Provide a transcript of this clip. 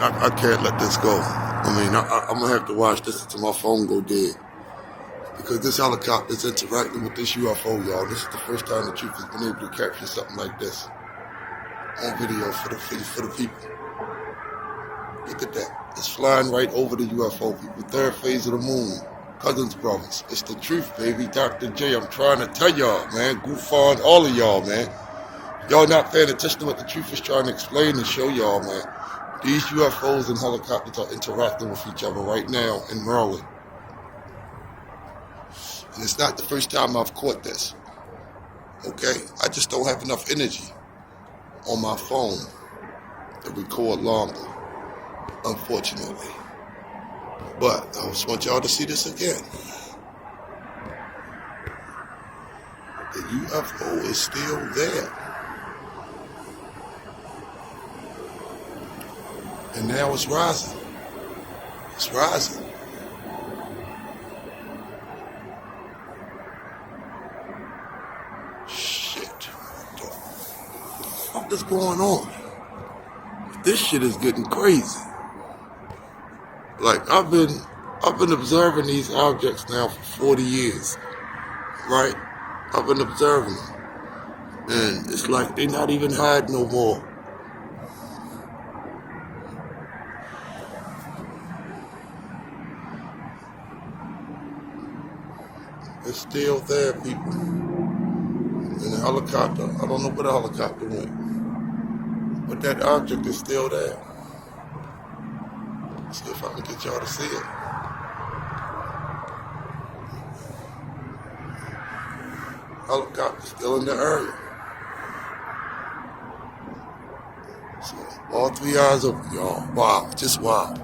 I can't let this go. I'm going to have to watch this until my phone go dead. Because this helicopter is interacting with this UFO, y'all. This is the first time the truth has been able to capture something like this on video for the people. Look at that. It's flying right over the UFO, people. Third phase of the moon. Cousins brothers. It's the truth, baby. Dr. J, I'm trying to tell y'all, man. Goof on all of y'all, man. Y'all not paying attention to what the truth is trying to explain and show y'all, man. These UFOs and helicopters are interacting with each other right now in Maryland. And it's not the first time I've caught this. Okay? I just don't have enough energy on my phone to record longer, unfortunately. But I just want y'all to see this again. The UFO is still there. And now it's rising. It's rising. Shit. What the fuck is going on? This shit is getting crazy. Like, I've been observing these objects now for 40 years. Right? I've been observing them. And it's like they're not even hiding no more. It's still there, people. And the helicopter, I don't know where the helicopter went. But that object is still there. See if I can get y'all to see it. Helicopter still in the area. So all three eyes open, y'all. Wow, just wow.